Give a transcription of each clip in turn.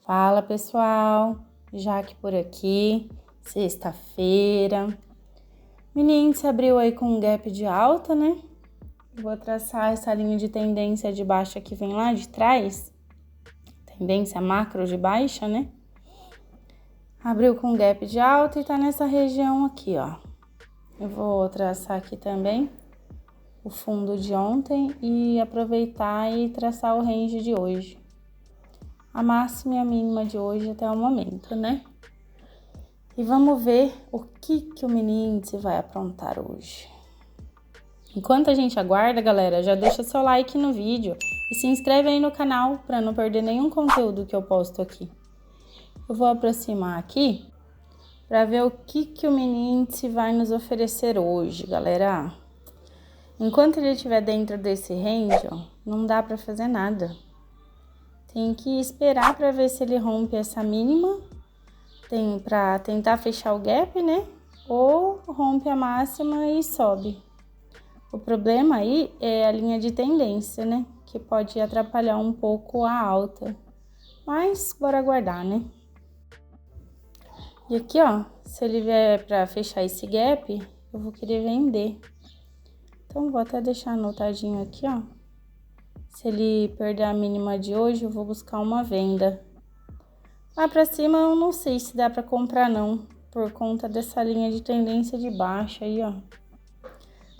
Fala pessoal, Jaque por aqui, sexta-feira. Mini índice abriu aí com um gap de alta, né? Vou traçar essa linha de tendência de baixa que vem lá de trás, tendência macro de baixa, né? Abriu com um gap de alta e tá nessa região aqui, ó. Eu vou traçar aqui também o fundo de ontem e aproveitar e traçar o range de hoje. A máxima e a mínima de hoje até o momento, né? E vamos ver o que o mini índice vai aprontar hoje. Enquanto a gente aguarda, galera, já deixa seu like no vídeo e se inscreve aí no canal para não perder nenhum conteúdo que eu posto aqui. Eu vou aproximar aqui para ver o que o mini índice vai nos oferecer hoje, galera. Enquanto ele estiver dentro desse range, ó, não dá para fazer nada. Tem que esperar para ver se ele rompe essa mínima. Tem para tentar fechar o gap, né? Ou rompe a máxima e sobe. O problema aí é a linha de tendência, né? Que pode atrapalhar um pouco a alta. Mas bora aguardar, né? E aqui, ó, se ele vier para fechar esse gap, eu vou querer vender. Então vou até deixar anotadinho aqui, ó. Se ele perder a mínima de hoje, eu vou buscar uma venda. Lá pra cima eu não sei se dá pra comprar não, por conta dessa linha de tendência de baixa aí, ó.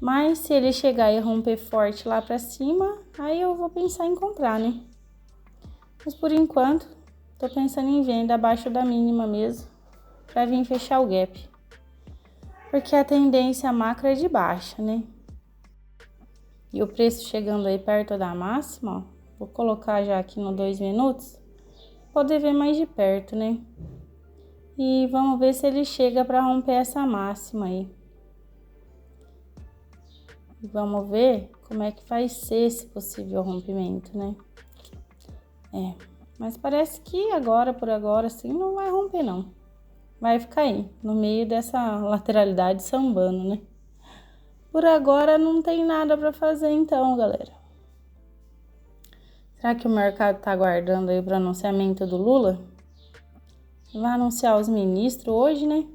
Mas se ele chegar e romper forte lá pra cima, aí eu vou pensar em comprar, né? Mas por enquanto, tô pensando em venda abaixo da mínima mesmo, pra vir fechar o gap. Porque a tendência macro é de baixa, né? E o preço chegando aí perto da máxima, ó, vou colocar já aqui no 2 minutos, poder ver mais de perto, né? E vamos ver se ele chega para romper essa máxima aí. E vamos ver como é que vai ser esse possível rompimento, né? Mas parece que agora, por agora, assim, não vai romper não. Vai ficar aí, no meio dessa lateralidade sambando, né? Por agora não tem nada para fazer então, galera. Será que o mercado tá aguardando aí o pronunciamento do Lula? Vai anunciar os ministros hoje, né?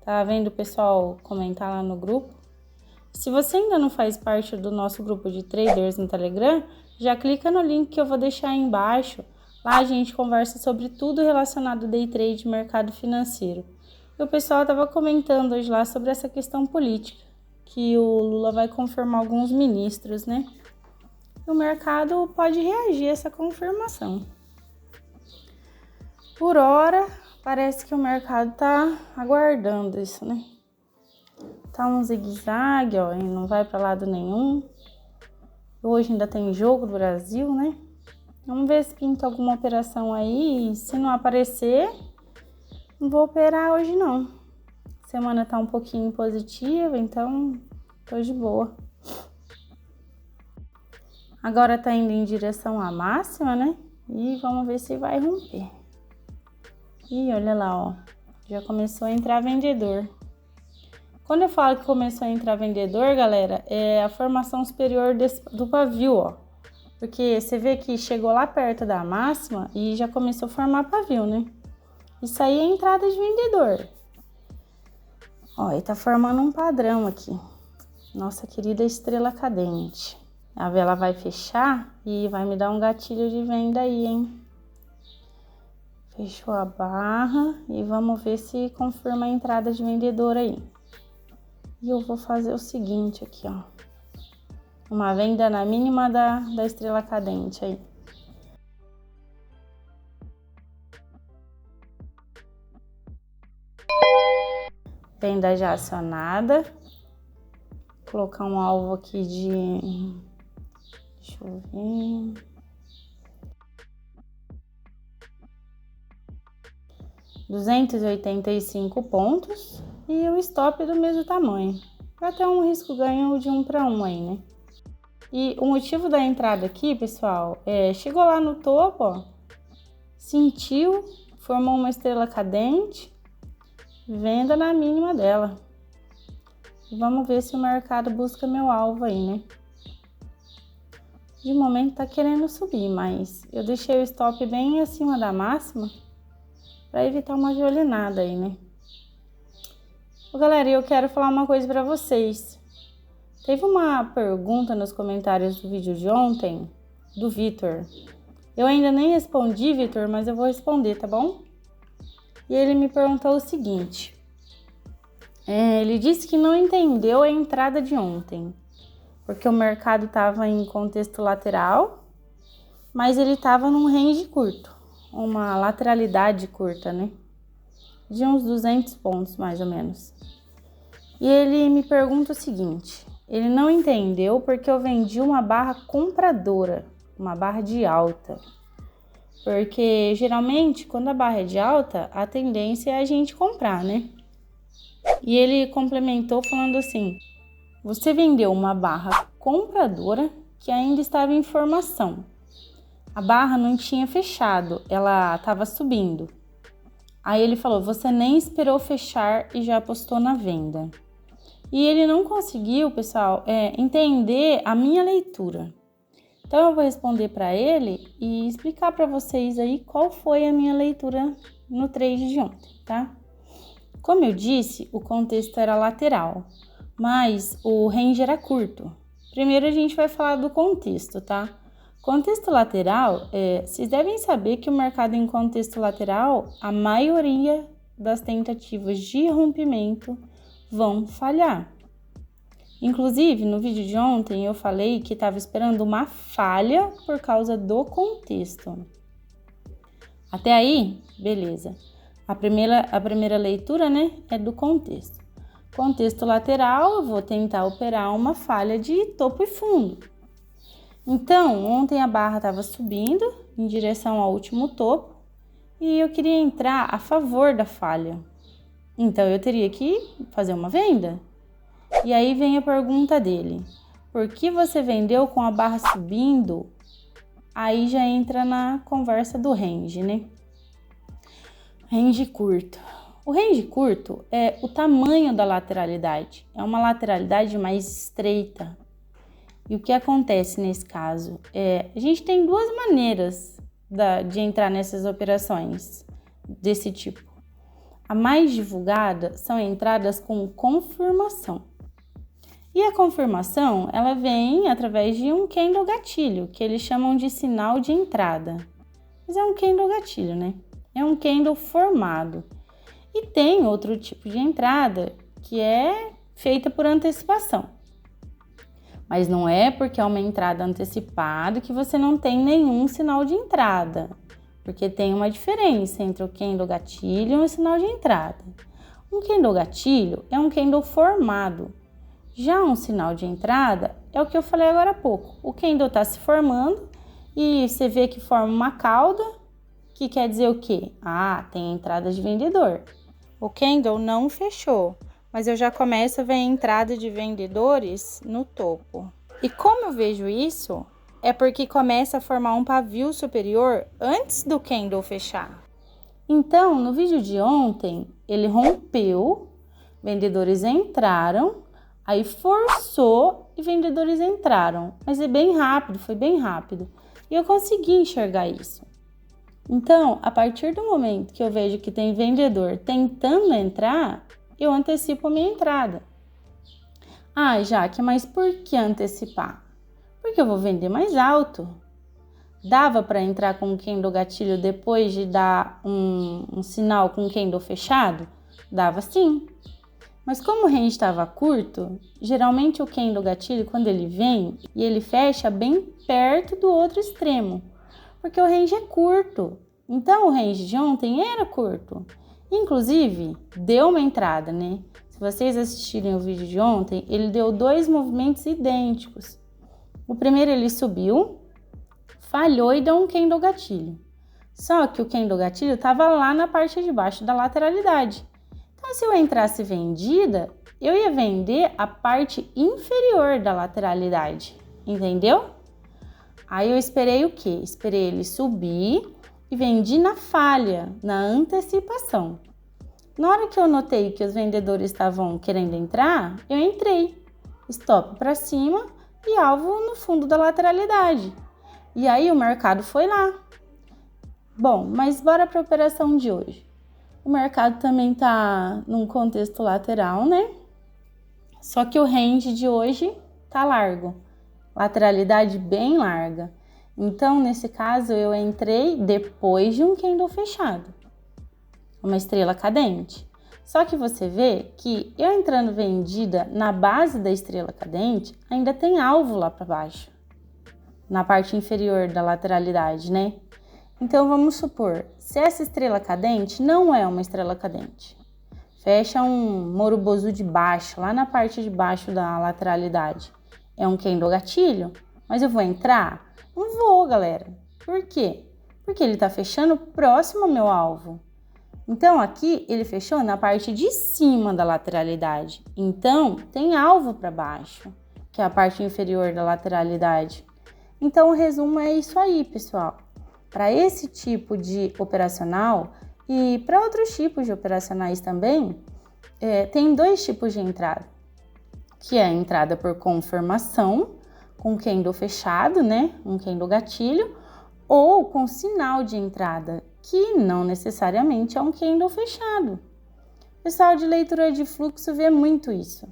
Tá vendo o pessoal comentar lá no grupo? Se você ainda não faz parte do nosso grupo de traders no Telegram, já clica no link que eu vou deixar aí embaixo. Lá a gente conversa sobre tudo relacionado ao day trade e mercado financeiro. E o pessoal estava comentando hoje lá sobre essa questão política, que o Lula vai confirmar alguns ministros, né? E o mercado pode reagir a essa confirmação. Por hora, parece que o mercado tá aguardando isso, né? Tá um zigue-zague, ó, e não vai para lado nenhum. Hoje ainda tem jogo do Brasil, né? Vamos ver se pinta alguma operação aí. Se não aparecer, não vou operar hoje não. A semana tá um pouquinho positiva, então tô de boa. Agora tá indo em direção à máxima, né? E vamos ver se vai romper. Ih, olha lá, ó. Já começou a entrar vendedor. Quando eu falo que começou a entrar vendedor, galera, é a formação superior do pavio, ó. Porque você vê que chegou lá perto da máxima e já começou a formar pavio, né? Isso aí é entrada de vendedor. Ó, e tá formando um padrão aqui. Nossa querida estrela cadente. A vela vai fechar e vai me dar um gatilho de venda aí, hein? Fechou a barra e vamos ver se confirma a entrada de vendedor aí. E eu vou fazer o seguinte aqui, ó. Uma venda na mínima da estrela cadente aí. Venda já acionada. Vou colocar um alvo aqui de... Deixa eu ver... R$285 pontos. E o stop do mesmo tamanho. Para ter um risco ganho de 1 para 1 aí, né? E o motivo da entrada aqui, pessoal, chegou lá no topo, ó, sentiu, formou uma estrela cadente, venda na mínima dela. E vamos ver se o mercado busca meu alvo aí, né? De momento tá querendo subir, mas eu deixei o stop bem acima da máxima para evitar uma violinada aí, né? Galera, eu quero falar uma coisa para vocês. Teve uma pergunta nos comentários do vídeo de ontem, do Vitor. Eu ainda nem respondi, Vitor, mas eu vou responder, tá bom? E ele me perguntou o seguinte. Ele disse que não entendeu a entrada de ontem, porque o mercado estava em contexto lateral, mas ele estava num range curto, uma lateralidade curta, né? De uns 200 pontos, mais ou menos. E ele me pergunta o seguinte, ele não entendeu porque eu vendi uma barra compradora, uma barra de alta. Porque geralmente, quando a barra é de alta, a tendência é a gente comprar, né? E ele complementou falando assim, você vendeu uma barra compradora que ainda estava em formação. A barra não tinha fechado, ela estava subindo. Aí ele falou, você nem esperou fechar e já apostou na venda. E ele não conseguiu, pessoal, entender a minha leitura. Então eu vou responder para ele e explicar para vocês aí qual foi a minha leitura no trade de ontem, tá? Como eu disse, o contexto era lateral, mas o range era curto. Primeiro a gente vai falar do contexto, tá? Contexto lateral, vocês devem saber que o mercado em contexto lateral, a maioria das tentativas de rompimento vão falhar. Inclusive, no vídeo de ontem eu falei que estava esperando uma falha por causa do contexto. Até aí, beleza. A primeira leitura, né, é do contexto. Contexto lateral, eu vou tentar operar uma falha de topo e fundo. Então, ontem a barra estava subindo em direção ao último topo e eu queria entrar a favor da falha. Então, eu teria que fazer uma venda. E aí vem a pergunta dele. Por que você vendeu com a barra subindo? Aí já entra na conversa do range, né? Range curto. O range curto é o tamanho da lateralidade. É uma lateralidade mais estreita. E o que acontece nesse caso? A gente tem duas maneiras de entrar nessas operações desse tipo. A mais divulgada são entradas com confirmação. E a confirmação, ela vem através de um candle gatilho, que eles chamam de sinal de entrada. Mas é um candle gatilho, né? É um candle formado. E tem outro tipo de entrada que é feita por antecipação. Mas não é porque é uma entrada antecipada que você não tem nenhum sinal de entrada. Porque tem uma diferença entre o candle gatilho e o sinal de entrada. Um candle gatilho é um candle formado. Já um sinal de entrada é o que eu falei agora há pouco. O candle está se formando e você vê que forma uma cauda, que quer dizer o quê? Tem entrada de vendedor. O candle não fechou, mas eu já começo a ver a entrada de vendedores no topo. E como eu vejo isso? É porque começa a formar um pavio superior antes do candle fechar. Então, no vídeo de ontem, ele rompeu, vendedores entraram, aí forçou e vendedores entraram. Mas é bem rápido, foi bem rápido. E eu consegui enxergar isso. Então, a partir do momento que eu vejo que tem vendedor tentando entrar, eu antecipo a minha entrada. Jaque, mas por que antecipar? Porque eu vou vender mais alto. Dava para entrar com o candle gatilho depois de dar um sinal com o candle fechado? Dava sim. Mas como o range estava curto, geralmente o candle gatilho, quando ele vem, e ele fecha bem perto do outro extremo. Porque o range é curto. Então, o range de ontem era curto. Inclusive, deu uma entrada, né? Se vocês assistirem o vídeo de ontem, ele deu dois movimentos idênticos. O primeiro ele subiu, falhou e deu um candle gatilho. Só que o candle gatilho estava lá na parte de baixo da lateralidade. Então, se eu entrasse vendida, eu ia vender a parte inferior da lateralidade. Entendeu? Aí eu esperei o quê? Esperei ele subir e vendi na falha, na antecipação. Na hora que eu notei que os vendedores estavam querendo entrar, eu entrei. Stop para cima e alvo no fundo da lateralidade. E aí o mercado foi lá. Bom, mas bora para a operação de hoje. O mercado também tá num contexto lateral, né? Só que o range de hoje tá largo, lateralidade bem larga. Então, nesse caso, eu entrei depois de um candle fechado, uma estrela cadente. Só que você vê que eu entrando vendida na base da estrela cadente, ainda tem alvo lá para baixo, na parte inferior da lateralidade, né? Então, vamos supor, se essa estrela cadente não é uma estrela cadente, fecha um Morobozu de baixo, lá na parte de baixo da lateralidade, é um candle gatilho, mas eu vou entrar? Não vou, galera. Por quê? Porque ele tá fechando próximo ao meu alvo. Então, aqui ele fechou na parte de cima da lateralidade. Então, tem alvo para baixo, que é a parte inferior da lateralidade. Então, o resumo é isso aí, pessoal. Para esse tipo de operacional e para outros tipos de operacionais também, tem dois tipos de entrada, que é a entrada por confirmação, com candle fechado, né? Um candle gatilho, ou com sinal de entrada, que não necessariamente é um candle fechado. O pessoal de leitura de fluxo vê muito isso.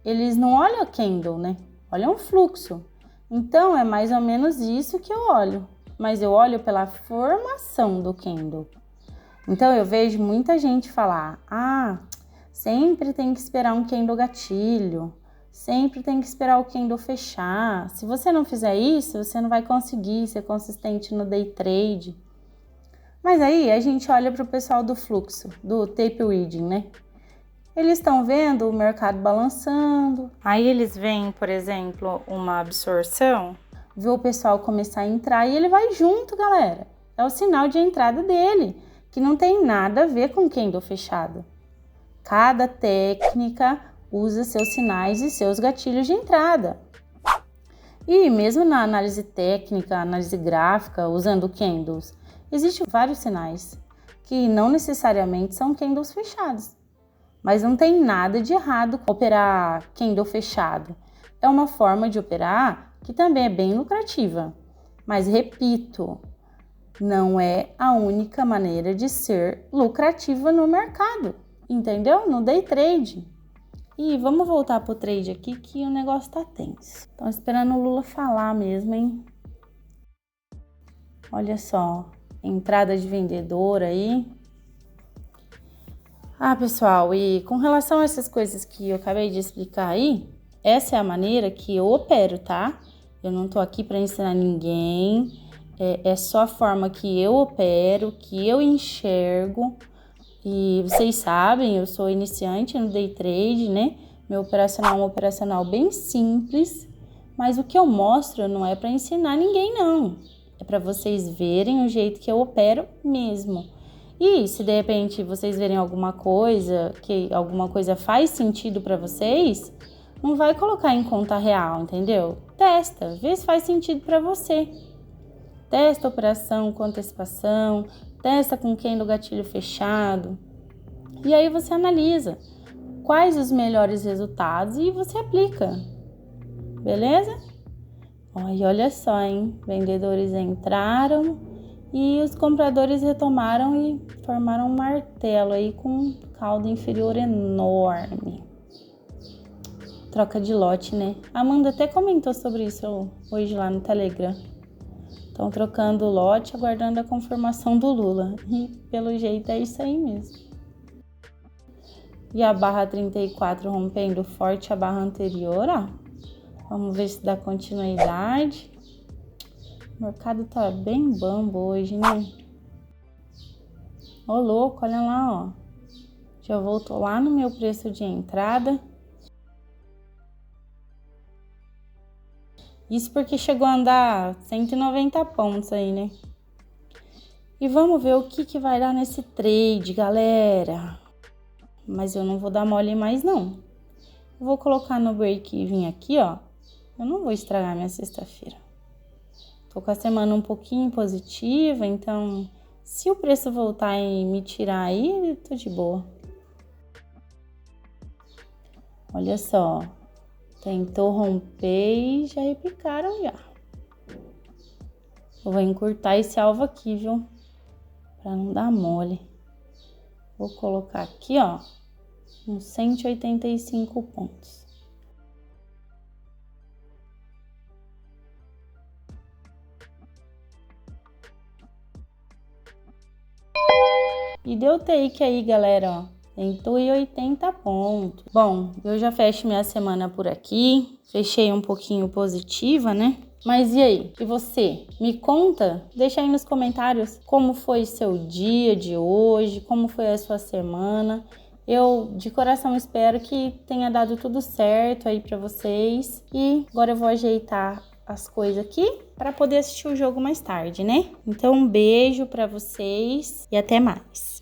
Eles não olham o candle, né? Olham o fluxo. Então, é mais ou menos isso que eu olho. Mas eu olho pela formação do candle. Então, eu vejo muita gente falar, sempre tem que esperar um candle gatilho, sempre tem que esperar o candle fechar. Se você não fizer isso, você não vai conseguir ser consistente no day trade. Mas aí, a gente olha para o pessoal do fluxo, do tape reading, né? Eles estão vendo o mercado balançando. Aí eles veem, por exemplo, uma absorção, vê o pessoal começar a entrar e ele vai junto, galera. É o sinal de entrada dele, que não tem nada a ver com candle fechado. Cada técnica usa seus sinais e seus gatilhos de entrada. E mesmo na análise técnica, análise gráfica, usando candles, existem vários sinais que não necessariamente são candles fechados. Mas não tem nada de errado com operar candle fechado. É uma forma de operar que também é bem lucrativa. Mas, repito, não é a única maneira de ser lucrativa no mercado, entendeu? No day trade. E vamos voltar pro trade aqui que o negócio tá tenso. Tô esperando o Lula falar mesmo, hein? Olha só, entrada de vendedor aí. Pessoal, e com relação a essas coisas que eu acabei de explicar aí, essa é a maneira que eu opero, tá? Eu não tô aqui para ensinar ninguém, é só a forma que eu opero, que eu enxergo. E vocês sabem, eu sou iniciante no day trade, né? Meu operacional é um operacional bem simples, mas o que eu mostro não é para ensinar ninguém, não. É para vocês verem o jeito que eu opero mesmo. E se de repente vocês verem alguma coisa, que alguma coisa faz sentido para vocês, não vai colocar em conta real, entendeu? Testa, vê se faz sentido para você. Testa a operação com antecipação, testa com candle gatilho fechado. E aí você analisa quais os melhores resultados e você aplica. Beleza? E olha só, hein? Vendedores entraram e os compradores retomaram e formaram um martelo aí com um cauda inferior enorme. Troca de lote, né? A Amanda até comentou sobre isso hoje lá no Telegram. Estão trocando o lote, aguardando a confirmação do Lula. E pelo jeito é isso aí mesmo. E a barra 34 rompendo forte a barra anterior, ó. Vamos ver se dá continuidade. O mercado tá bem bambo hoje, né? Ô, louco, olha lá, ó. Já voltou lá no meu preço de entrada. Isso porque chegou a andar 190 pontos aí, né? E vamos ver o que vai dar nesse trade, galera. Mas eu não vou dar mole mais, não. Eu vou colocar no break-even aqui, ó. Eu não vou estragar minha sexta-feira. Tô com a semana um pouquinho positiva, então se o preço voltar e me tirar aí, tô de boa. Olha só. Tentou romper e já repicaram já. Eu vou encurtar esse alvo aqui, viu? Pra não dar mole. Vou colocar aqui, ó, uns 185 pontos. E deu take aí, galera, ó. 180 pontos. Bom, eu já fecho minha semana por aqui. Fechei um pouquinho positiva, né? Mas e aí? E você? Me conta? Deixa aí nos comentários como foi seu dia de hoje, como foi a sua semana. Eu, de coração, espero que tenha dado tudo certo aí pra vocês. E agora eu vou ajeitar as coisas aqui para poder assistir o jogo mais tarde, né? Então, um beijo pra vocês e até mais.